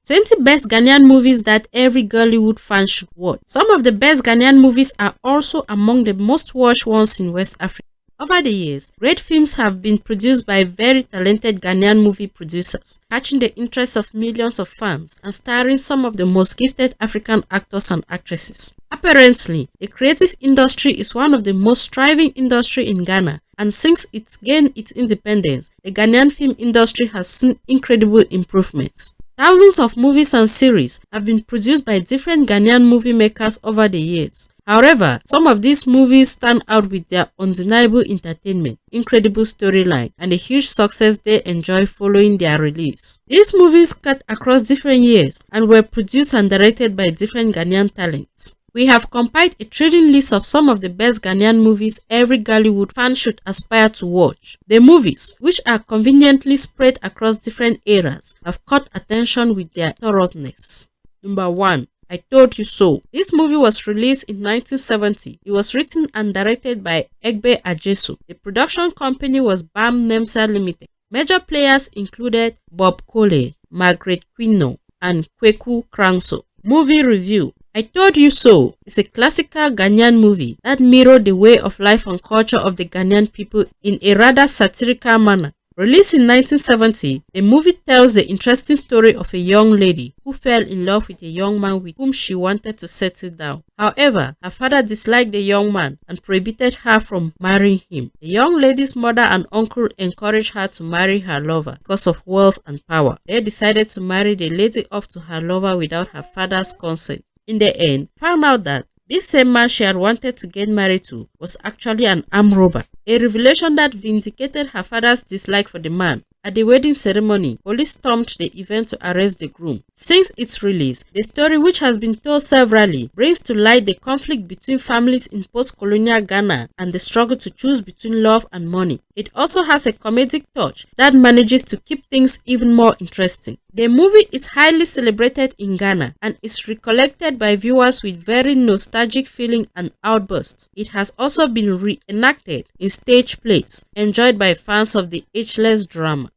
20 best Ghanaian movies that every Ghallywood fan should watch. Some of the best Ghanaian movies are also among the most watched ones in West Africa. Over the years, great films have been produced by very talented Ghanaian movie producers, catching the interest of millions of fans and starring some of the most gifted African actors and actresses. Apparently, the creative industry is one of the most thriving industries in Ghana, and since it's gained its independence, the Ghanaian film industry has seen incredible improvements. Thousands of movies and series have been produced by different Ghanaian movie makers over the years. However, some of these movies stand out with their undeniable entertainment, incredible storyline, and the huge success they enjoy following their release. These movies cut across different years and were produced and directed by different Ghanaian talents. We have compiled a thrilling list of some of the best Ghanaian movies every Ghallywood fan should aspire to watch. The movies, which are conveniently spread across different eras, have caught attention with their thoroughness. Number 1. I Told You So. This movie was released in 1970. It was written and directed by Egbe Ajesu. The production company was Bam Nemsa Limited. Major players included Bob Cole, Margaret Quino, and Kweku Krangso. Movie review. I Told You So is a classical Ghanaian movie that mirrored the way of life and culture of the Ghanaian people in a rather satirical manner. Released in 1970, the movie tells the interesting story of a young lady who fell in love with a young man with whom she wanted to settle down. However, her father disliked the young man and prohibited her from marrying him. The young lady's mother and uncle encouraged her to marry her lover because of wealth and power. They decided to marry the lady off to her lover without her father's consent. In the end, found out that this same man she had wanted to get married to was actually an armed robber, a revelation that vindicated her father's dislike for the man. At the wedding ceremony, police stormed the event to arrest the groom. Since its release, the story, which has been told severally, brings to light the conflict between families in post-colonial Ghana and the struggle to choose between love and money. It also has a comedic touch that manages to keep things even more interesting. The movie is highly celebrated in Ghana and is recollected by viewers with very nostalgic feeling and outbursts. It has also been reenacted in stage plays, enjoyed by fans of the ageless drama.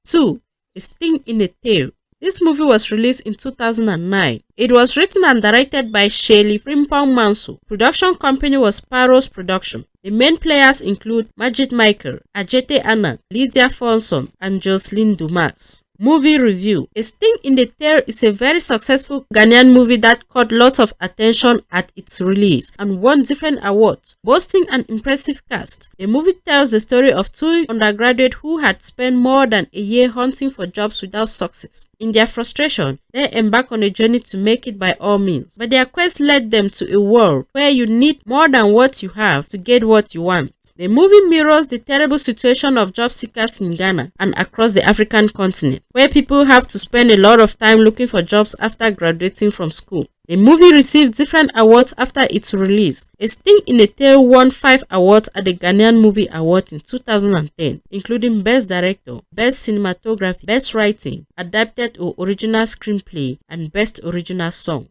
2. A Sting in a Tail. This movie was released in 2009. It was written and directed by Shirley Frimpong Manso. Production company was Paros Production. The main players include Majid Michael, Ajete Anna, Lydia Fonson, and Jocelyn Dumas. Movie review. A Sting in the Tail is a very successful Ghanaian movie that caught lots of attention at its release and won different awards, boasting an impressive cast. The movie tells the story of two undergraduates who had spent more than a year hunting for jobs without success. In their frustration, they embark on a journey to make it by all means, but their quest led them to a world where you need more than what you have to get what you want. The movie mirrors the terrible situation of job seekers in Ghana and across the African continent, where people have to spend a lot of time looking for jobs after graduating from school. The movie received different awards after its release. A Sting in a Tail won 5 awards at the Ghanaian Movie Award in 2010, including Best Director, Best Cinematography, Best Writing, Adapted or Original Screenplay, and Best Original Song.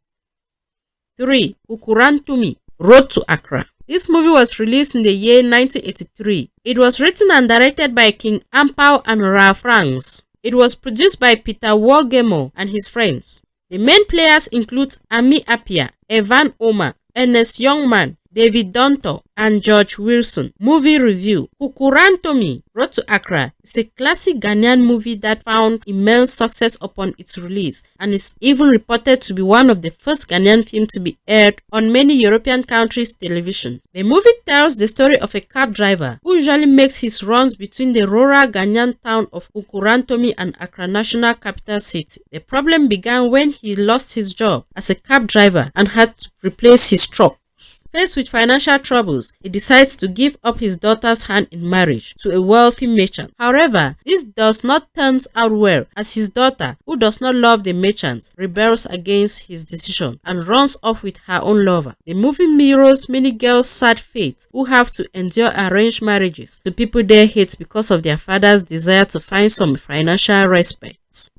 3. Ukurantumi, Road to Accra. This movie was released in the year 1983. It was written and directed by King Ampao and Ra Franks. It was produced by Peter Wolgemo and his friends. The main players include Ami Appiah, Evan Omar, Ernest Youngman, David Donto, and George Wilson. Movie review. Ukurantomi, Road to Accra is a classic Ghanaian movie that found immense success upon its release and is even reported to be one of the first Ghanaian films to be aired on many European countries' television. The movie tells the story of a cab driver who usually makes his runs between the rural Ghanaian town of Ukurantomi and Accra National Capital City. The problem began when he lost his job as a cab driver and had to replace his truck. Faced with financial troubles, he decides to give up his daughter's hand in marriage to a wealthy merchant. However, this does not turn out well, as his daughter, who does not love the merchant, rebels against his decision and runs off with her own lover. The movie mirrors many girls' sad fate who have to endure arranged marriages to people they hate because of their father's desire to find some financial respect.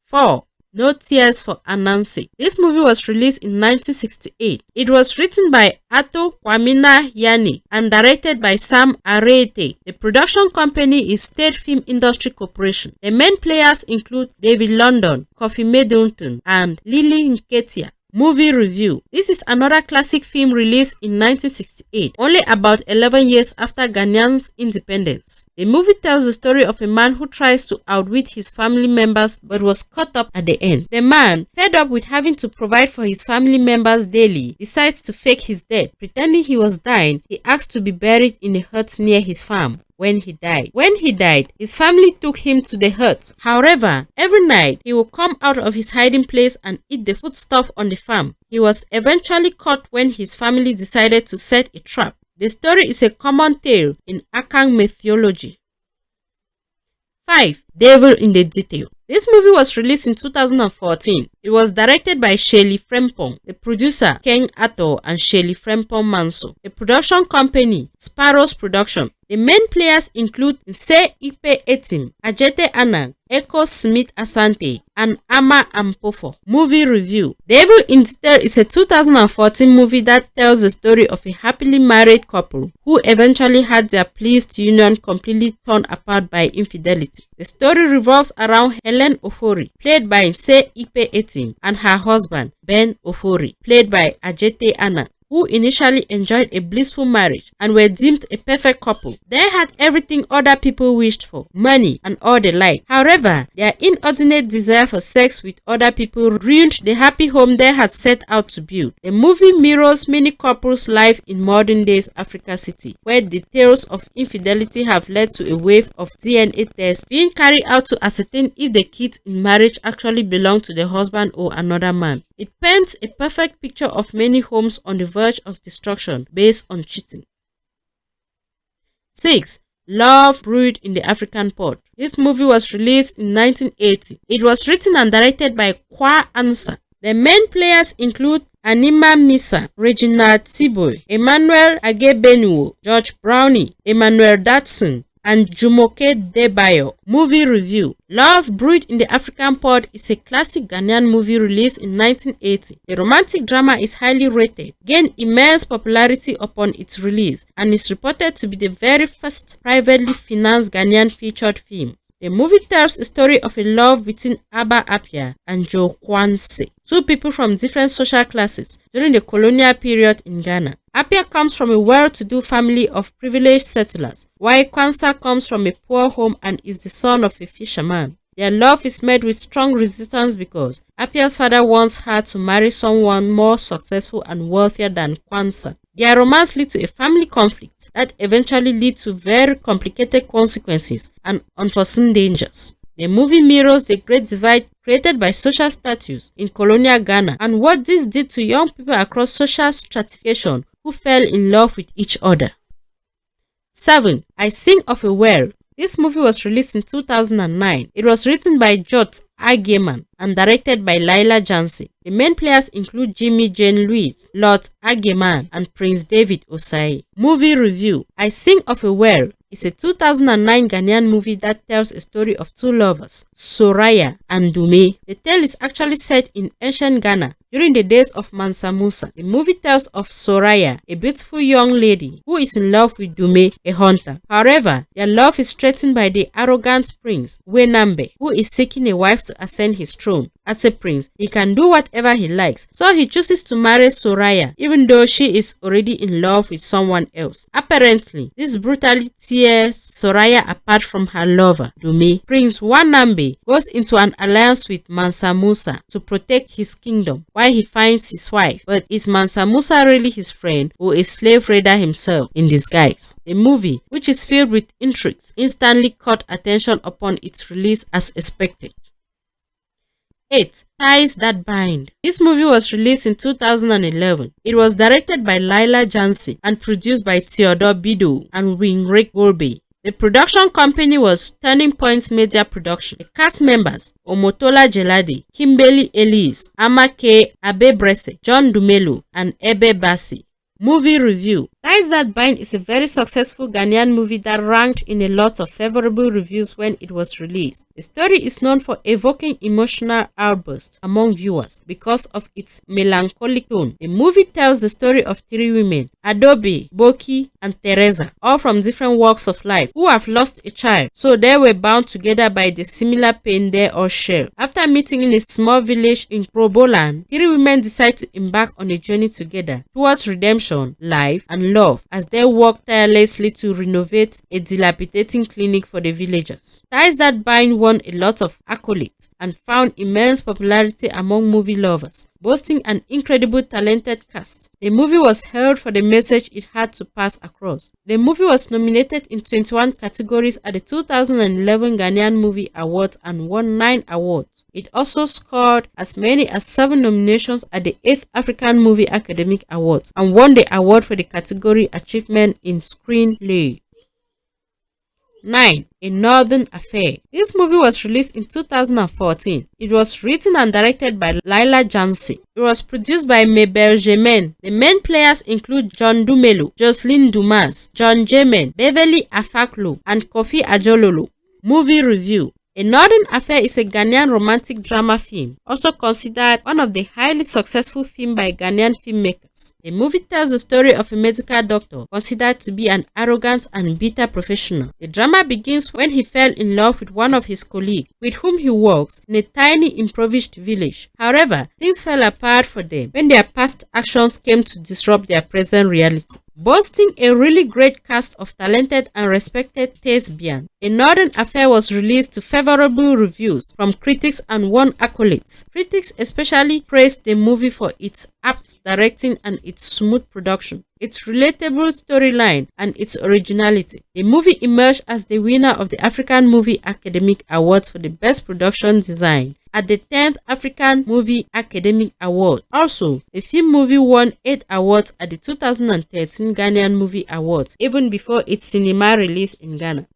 4. No Tears for Anansi. This movie was released in 1968. It was written by Ato Kwamina Yani and directed by Sam Arete. The production company is State Film Industry Corporation. The main players include David London, Kofi Middleton, and Lily Nketia. Movie review. This is another classic film released in 1968, only about 11 years after Ghanaian's independence. The movie tells the story of a man who tries to outwit his family members but was caught up at the end. The man, fed up with having to provide for his family members daily, decides to fake his death. Pretending he was dying, he asked to be buried in a hut near his farm. When he died, his family took him to the hut. However, every night he would come out of his hiding place and eat the foodstuff on the farm. He was eventually caught when his family decided to set a trap. The story is a common tale in Akan mythology. 5. Devil in the Detail. This movie was released in 2014. It was directed by Shirley Frempong. The producer, Ken Ato and Shirley Frempong Manso. The production company, Sparrows Production. The main players include Nse Ipe Etim, Ajete Anang, Eko Smith Asante, and Ama Ampofo. Movie review. Devil in Detail is a 2014 movie that tells the story of a happily married couple who eventually had their pleased union completely torn apart by infidelity. The story revolves around Helen Ofori, played by Nse Ipe Etim, and her husband, Ben Ofori, played by Ajete Anang, who initially enjoyed a blissful marriage and were deemed a perfect couple. They had everything other people wished for, money and all the like. However, their inordinate desire for sex with other people ruined the happy home they had set out to build. The movie mirrors many couples' life in modern days Africa City, where the tales of infidelity have led to a wave of DNA tests being carried out to ascertain if the kids in marriage actually belong to the husband or another man. It paints a perfect picture of many homes on the verge of destruction based on cheating. 6. Love Brewed in the African Pot. This movie was released in 1980. It was written and directed by Kwa Ansa. The main players include Anima Misa, Regina Tiboy, Emmanuel Agebenuo, George Brownie, Emmanuel Datsun, and Jumoke Debayo. Movie review. Love Brewed in the African Pot is a classic Ghanaian movie released in 1980. The romantic drama is highly rated, gained immense popularity upon its release, and is reported to be the very first privately financed Ghanaian featured film. The movie tells a story of a love between Abba Apia and Joe Kwanse, two people from different social classes during the colonial period in Ghana. Apia comes from a well-to-do family of privileged settlers, while Kwanse comes from a poor home and is the son of a fisherman. Their love is met with strong resistance because Apia's father wants her to marry someone more successful and wealthier than Kwanse. Their romance leads to a family conflict that eventually leads to very complicated consequences and unforeseen dangers. The movie mirrors the great divide created by social status in colonial Ghana and what this did to young people across social stratification who fell in love with each other. 7. I Sing of a Well. This movie was released in 2009. It was written by Jot Ageman and directed by Laila Jansi. The main players include Jimmy Jane Louise, Lot Ageman, and Prince David Osai. Movie review. I Sing of a Well is a 2009 Ghanaian movie that tells a story of two lovers, Soraya and Dume. The tale is actually set in ancient Ghana during the days of Mansa Musa. The movie tells of Soraya, a beautiful young lady who is in love with Dume, a hunter. However, their love is threatened by the arrogant prince, Wenambe, who is seeking a wife to ascend his throne. As a prince, he can do whatever he likes, so he chooses to marry Soraya, even though she is already in love with someone else. Apparently, this brutality tears Soraya apart from her lover, Dume. Prince Wanambe goes into an alliance with Mansa Musa to protect his kingdom while he finds his wife. But is Mansa Musa really his friend or a slave raider himself in disguise? The movie, which is filled with intrigues, instantly caught attention upon its release as expected. 8. Ties That Bind. This movie was released in 2011. It was directed by Laila Jansi and produced by Theodore Bido and Winrick Golbe. The production company was Turning Point Media Production. The cast members: Omotola Jelade, Kimberly Elise, Amake Abebrese, John Dumelo, and Ebe Bassi. Movie review. Ties That Bind is a very successful Ghanaian movie that ranked in a lot of favorable reviews when it was released. The story is known for evoking emotional outbursts among viewers because of its melancholic tone. The movie tells the story of three women, Adobe, Boki, and Teresa, all from different walks of life, who have lost a child, so they were bound together by the similar pain they all share. After meeting in a small village in Kroboland, three women decide to embark on a journey together towards redemption, life, and love as they work tirelessly to renovate a dilapidating clinic for the villagers. Ties That Bind won a lot of accolades and found immense popularity among movie lovers, boasting an incredible talented cast. The movie was hailed for the message it had to pass across. The movie was nominated in 21 categories at the 2011 Ghanaian Movie Awards and won 9 awards. It also scored as many as 7 nominations at the 8th African Movie Academic Awards and won the award for the category Achievement in Screenplay. 9. A Northern Affair. This movie was released in 2014. It was written and directed by Lila Jansi. It was produced by Mabel Gemen. The main players include John Dumelo, Jocelyn Dumas, John Jemen, Beverly Afaklo, and Kofi Ajololo. Movie review. A Northern Affair is a Ghanaian romantic drama film, also considered one of the highly successful films by Ghanaian filmmakers. The movie tells the story of a medical doctor considered to be an arrogant and bitter professional. The drama begins when he fell in love with one of his colleagues, with whom he works in a tiny impoverished village. However, things fell apart for them when their past actions came to disrupt their present reality. Boasting a really great cast of talented and respected thespians, A Northern Affair was released to favorable reviews from critics and won accolades. Critics especially praised the movie for its apt directing and its smooth production, its relatable storyline, and its originality. The movie emerged as the winner of the African Movie Academic Awards for the Best Production Design at the 10th African Movie Academic Award. Also, the film movie won 8 awards at the 2013 Ghanaian Movie Awards, even before its cinema release in Ghana.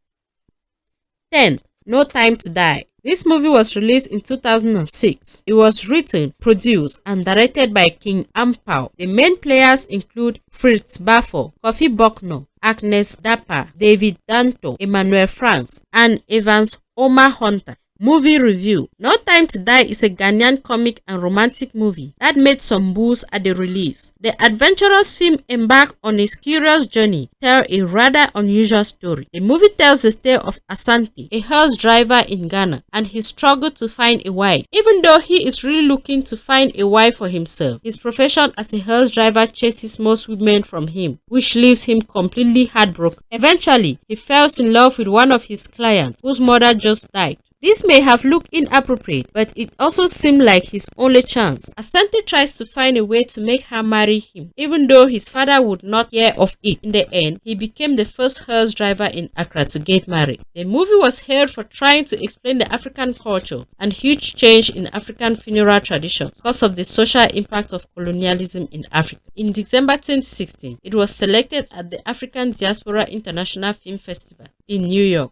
10th, No Time to Die. This movie was released in 2006. It was written, produced, and directed by King Ampao. The main players include Fritz Bafo, Kofi Bokno, Agnes Dapa, David Danto, Emmanuel Franks, and Evans Omar Hunter. Movie review. No Time to Die is a Ghanaian comic and romantic movie that made some buzz at the release. The adventurous film embarks on a curious journey, tell a rather unusual story. The movie tells the tale of Asante, a horse driver in Ghana, and his struggle to find a wife. Even though he is really looking to find a wife for himself, his profession as a horse driver chases most women from him, which leaves him completely heartbroken. Eventually, he falls in love with one of his clients, whose mother just died. This may have looked inappropriate, but it also seemed like his only chance. Asante tries to find a way to make her marry him, even though his father would not hear of it. In the end, he became the first horse driver in Accra to get married. The movie was hailed for trying to explain the African culture and huge change in African funeral traditions because of the social impact of colonialism in Africa. In December 2016, it was selected at the African Diaspora International Film Festival in New York.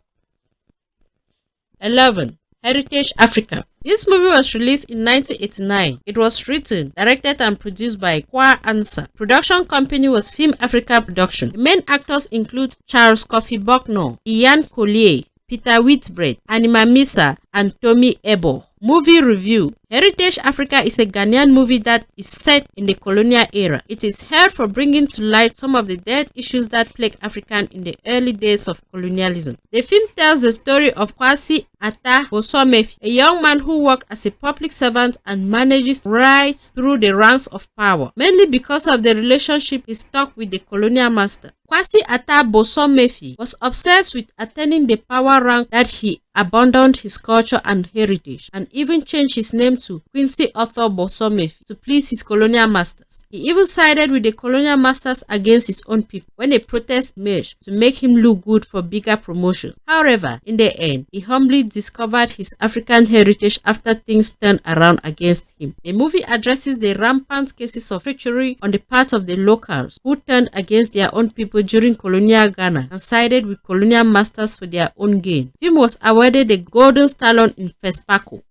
11. Heritage Africa. This movie was released in 1989. It was written, directed, and produced by Kwa Ansa. Production company was Film Africa Production. The main actors include Charles Kofi Bokno, Ian Collier, Peter Whitbread, Anima Misa, and Tommy Ebo. Movie review. Heritage Africa is a Ghanaian movie that is set in the colonial era. It is hailed for bringing to light some of the dead issues that plagued Africans in the early days of colonialism. The film tells the story of Kwasi Atta Bosomefi, a young man who worked as a public servant and manages to rise through the ranks of power, mainly because of the relationship he stuck with the colonial master. Kwasi Atta Bosomefi was obsessed with attaining the power rank that he abandoned his culture and heritage, and even changed his name to Quincy Arthur Bosomefi to please his colonial masters. He even sided with the colonial masters against his own people when a protest emerged to make him look good for bigger promotion. However, in the end, he humbly discovered his African heritage after things turned around against him. The movie addresses the rampant cases of treachery on the part of the locals who turned against their own people during colonial Ghana and sided with colonial masters for their own gain. The film was awarded the Golden Stallion in FESPACO.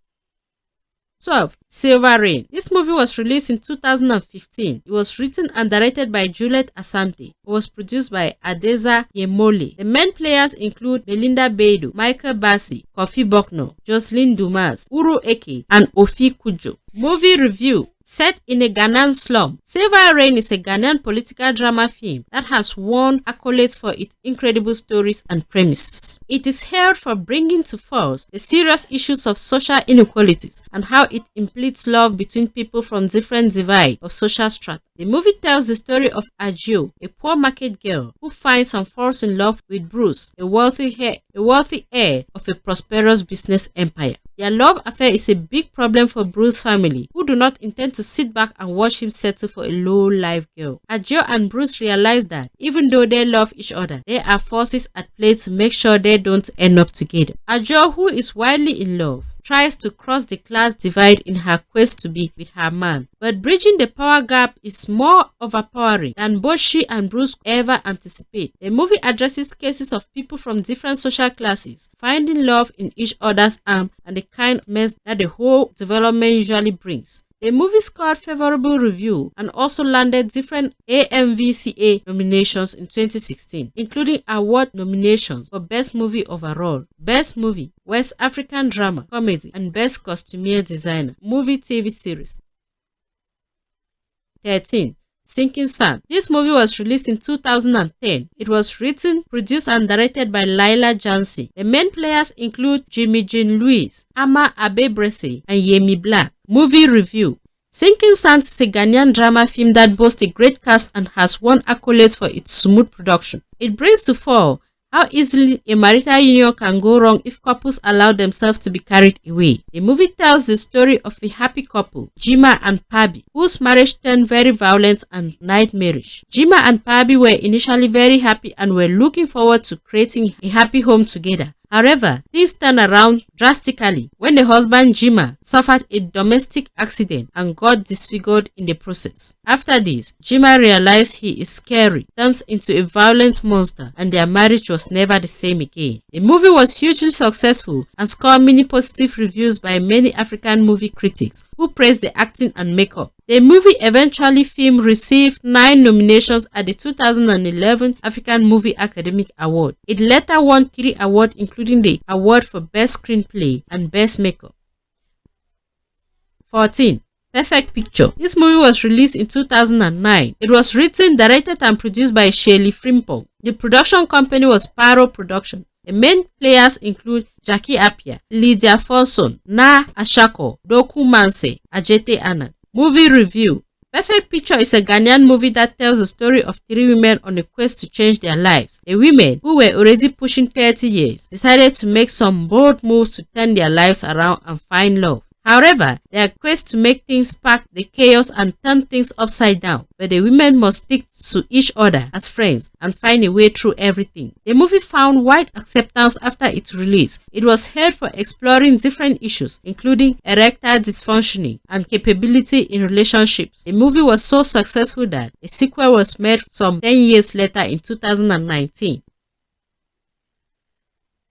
12. Silver Rain. This movie was released in 2015. It was written and directed by Juliet Asante. It was produced by Adeza Yemole. The main players include Belinda Beidou, Michael Bassi, Kofi Bokno, Jocelyn Dumas, Uru Eke, and Ofi Kujo. Movie review. Set in a Ghanaian slum, Silver Rain is a Ghanaian political drama film that has won accolades for its incredible stories and premises. It is hailed for bringing to force the serious issues of social inequalities and how it implicates love between people from different divides of social strata. The movie tells the story of Ajo, a poor market girl who finds and falls in love with Bruce, a wealthy heir of a prosperous business empire. Their love affair is a big problem for Bruce's family, who do not intend to sit back and watch him settle for a low-life girl. Ajo and Bruce realize that even though they love each other, there are forces at play to make sure they don't end up together. Ajo, who is wildly in love, tries to cross the class divide in her quest to be with her man. But bridging the power gap is more overpowering than both she and Bruce ever anticipate. The movie addresses cases of people from different social classes finding love in each other's arms and the kind of mess that the whole development usually brings. The movie scored favorable review and also landed different AMVCA nominations in 2016, including award nominations for Best Movie Overall, Best Movie, West African Drama, Comedy, and Best Costumier Designer, Movie TV Series. 13. Sinking Sand. This movie was released in 2010. It was written, produced, and directed by Laila Jansi. The main players include Jimmy Jean Louis, Ama Abebrese, and Yemi Black. Movie review. Sinking Sand is a Ghanaian drama film that boasts a great cast and has won accolades for its smooth production. It brings to fore how easily a marital union can go wrong if couples allow themselves to be carried away. The movie tells the story of a happy couple, Jima and Pabi, whose marriage turned very violent and nightmarish. Jima and Pabi were initially very happy and were looking forward to creating a happy home together. However, things turned around drastically when the husband Jima suffered a domestic accident and got disfigured in the process. After this, Jima realized he is scary, turns into a violent monster, and their marriage was never the same again. The movie was hugely successful and scored many positive reviews by many African movie critics who praised the acting and makeup. The movie eventually received 9 nominations at the 2011 African Movie Academy Award. It later won 3 awards, including the award for Best Screenplay and Best Makeup. 14. Perfect Picture. This movie was released in 2009. It was written, directed, and produced by Shirley Frimpong. The production company was Paro Production. The main players include Jackie Appiah, Lydia Fonson, Na Ashako, Doku Manse, Ajete Anand. Movie review. Perfect Picture is a Ghanaian movie that tells the story of 3 women on a quest to change their lives. The women, who were already pushing 30 years, decided to make some bold moves to turn their lives around and find love. However, their quest to make things spark the chaos and turn things upside down, but the women must stick to each other as friends and find a way through everything. The movie found wide acceptance after its release. It was hailed for exploring different issues, including erectile dysfunction and capability in relationships. The movie was so successful that a sequel was made some 10 years later in 2019.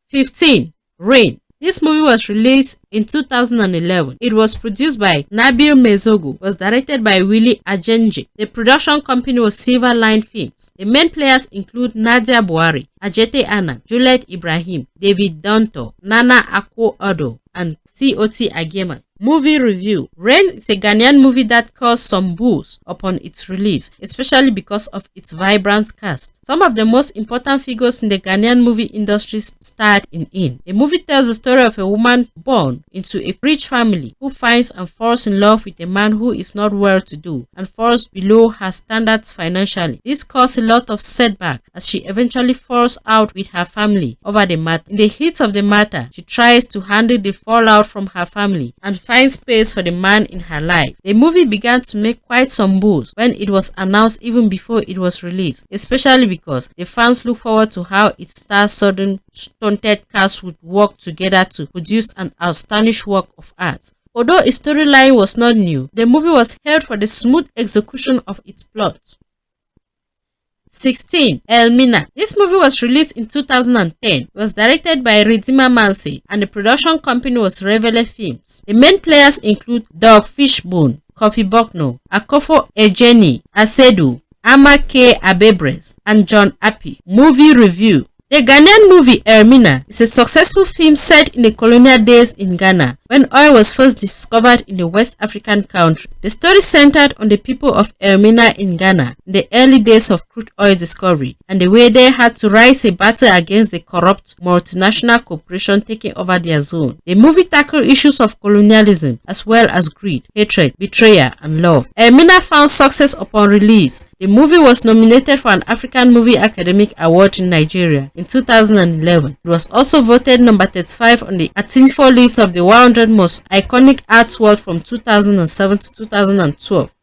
15. Rain. This movie was released in 2011. It was produced by Nabil Mezogo, was directed by Willie Ajenje. The production company was Silver Line Films. The main players include Nadia Buhari, Ajete Anand, Juliet Ibrahim, David Donto, Nana Akpo-Addo, and T.O.T. Agyeman. Movie review. Rain is a Ghanaian movie that caused some buzz upon its release, especially because of its vibrant cast. Some of the most important figures in the Ghanaian movie industry starred in it. The movie tells the story of a woman born into a rich family who finds and falls in love with a man who is not well-to-do and falls below her standards financially. This caused a lot of setback as she eventually falls out with her family over the matter. In the heat of the matter, she tries to handle the fallout from her family and find space for the man in her life. The movie began to make quite some buzz when it was announced even before it was released, especially because the fans look forward to how its star-studded stunted cast would work together to produce an outstanding work of art. Although its storyline was not new, the movie was hailed for the smooth execution of its plot. 16. Hermina. This movie was released in 2010. It was directed by Ridima Manse and the production company was Revele Films. The main players include Doug Fishbone, Kofi Bokno, Akofo Ejeni, Asedu, Ama K. Abebres, and John Appi. Movie review. The Ghanaian movie Hermina is a successful film set in the colonial days in Ghana when oil was first discovered in the West African country. The story centered on the people of Hermina in Ghana in the early days of crude oil discovery and the way they had to rise a battle against the corrupt multinational corporation taking over their zone. The movie tackled issues of colonialism as well as greed, hatred, betrayal, and love. Hermina found success upon release. The movie was nominated for an African Movie Academic Award in Nigeria in 2011. It was also voted number 35 on the Atinfo list of the 100 most iconic arts world from 2007 to 2012.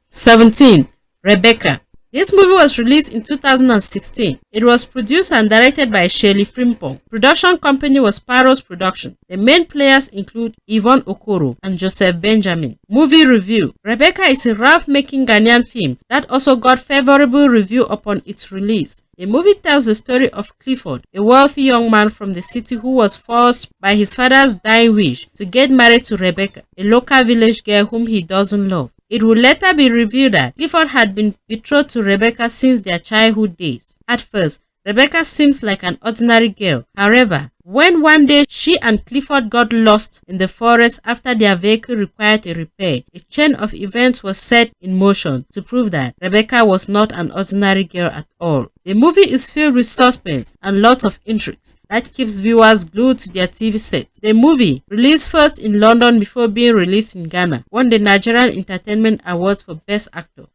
17. Rebecca. This movie was released in 2016. It was produced and directed by Shirley Frimpong. Production company was Paros Production. The main players include Yvonne Okoro and Joseph Benjamin. Movie review. Rebecca is a rough-making Ghanaian film that also got favorable review upon its release. The movie tells the story of Clifford, a wealthy young man from the city who was forced by his father's dying wish to get married to Rebecca, a local village girl whom he doesn't love. It would later be revealed that Clifford had been betrothed to Rebecca since their childhood days. At first, Rebecca seems like an ordinary girl. However, when one day she and Clifford got lost in the forest after their vehicle required a repair, a chain of events was set in motion to prove that Rebecca was not an ordinary girl at all. The movie is filled with suspense and lots of intrigues that keeps viewers glued to their TV sets. The movie, released first in London before being released in Ghana, won the Nigerian Entertainment Awards for Best Actor.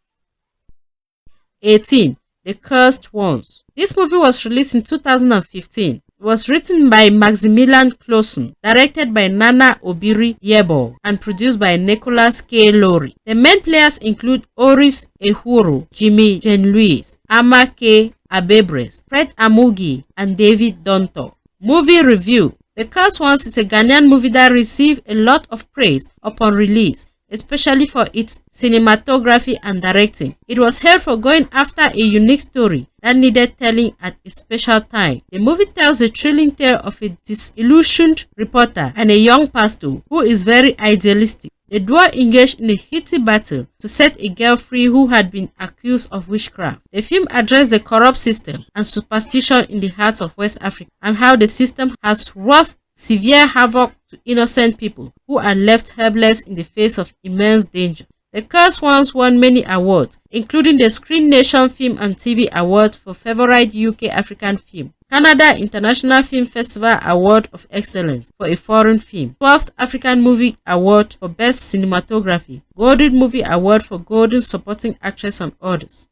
18. The Cursed Ones. This movie was released in 2015. It was written by Maximilian Clausen, directed by Nana Obiri Yebo, and produced by Nicholas K. Lowry. The main players include Oris Ehuru, Jimmy Jean-Louis, Ama K. Abebres, Fred Amugi, and David Donto. Movie review. The Cursed Ones is a Ghanaian movie that received a lot of praise upon release, especially for its cinematography and directing. It was hailed for going after a unique story that needed telling at a special time. The movie tells the thrilling tale of a disillusioned reporter and a young pastor who is very idealistic. The duo engaged in a heated battle to set a girl free who had been accused of witchcraft. The film addressed the corrupt system and superstition in the heart of West Africa and how the system has wrought severe havoc to innocent people who are left helpless in the face of immense danger. The Cursed Ones won many awards, including the Screen Nation Film and TV Award for Favorite UK African Film, Canada International Film Festival Award of Excellence for a Foreign Film, 12th African Movie Award for Best Cinematography, Golden Movie Award for Golden Supporting Actress and others.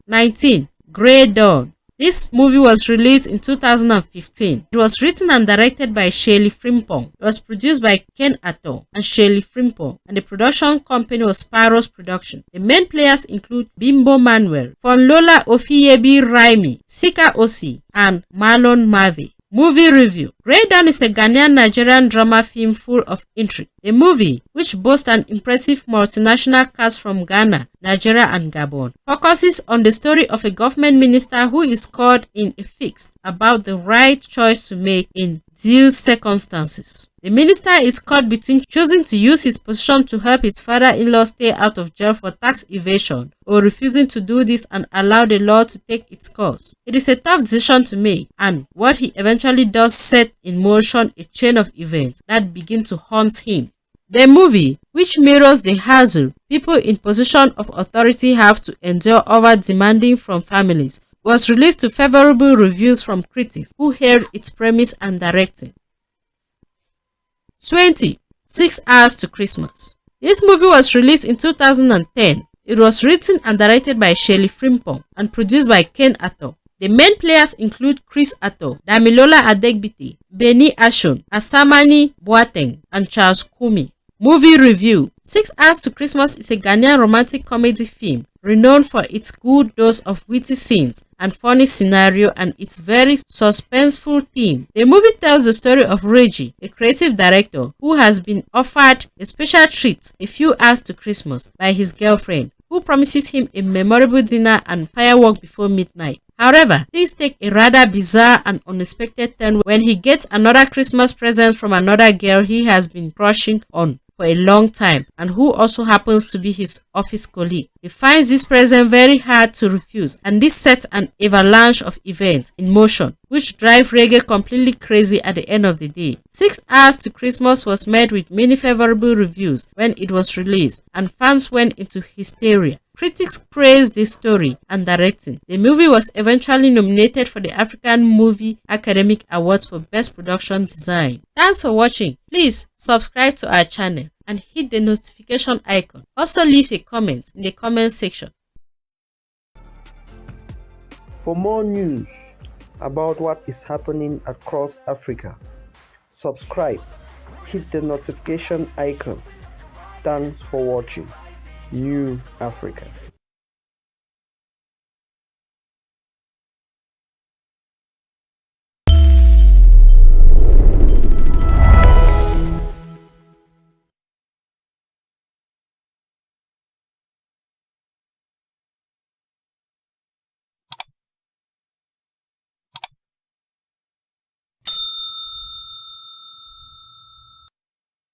19. Grey Dawn. This movie was released in 2015. It was written and directed by Shirley Frimpong. It was produced by Ken Atto and Shirley Frimpong, and the production company was Paros Production. The main players include Bimbo Manuel, Fonlola Ofiyebi Raimi, Sika Osi, and Marlon Marvey. Movie review. Grey Dawn is a Ghanaian-Nigerian drama film full of intrigue. The movie, which boasts an impressive multinational cast from Ghana, Nigeria, and Gabon, focuses on the story of a government minister who is caught in a fix about the right choice to make in due circumstances. The minister is caught between choosing to use his position to help his father-in-law stay out of jail for tax evasion or refusing to do this and allow the law to take its course. It is a tough decision to make, and what he eventually does set in motion a chain of events that begin to haunt him. The movie, which mirrors the hassle people in position of authority have to endure over demanding from families, was released to favorable reviews from critics who hailed its premise and directing. 20. 6 Hours to Christmas. This movie was released in 2010. It was written and directed by Shirley Frimpong and produced by Ken Atto. The main players include Chris Atto, Damilola Adegbite, Benny Ashon, Asamani Boateng, and Charles Kumi. Movie review. 6 Hours to Christmas is a Ghanaian romantic comedy film renowned for its good dose of witty scenes and funny scenario and its very suspenseful theme. The movie tells the story of Reggie, a creative director who has been offered a special treat a few hours to Christmas by his girlfriend, who promises him a memorable dinner and fireworks before midnight. However, things take a rather bizarre and unexpected turn when he gets another Christmas present from another girl he has been crushing on for a long time and who also happens to be his office colleague. He finds this present very hard to refuse, and this sets an avalanche of events in motion which drive Reggae completely crazy at the end of the day. 6 Hours to Christmas was met with many favorable reviews when it was released, and fans went into hysteria. Critics praised the story and directing. The movie was eventually nominated for the African Movie Academy Awards for Best Production Design. Thanks for watching. Please subscribe to our channel and hit the notification icon. Also leave a comment in the comment section. For more news about what is happening across Africa, subscribe, hit the notification icon. Thanks for watching New Africa.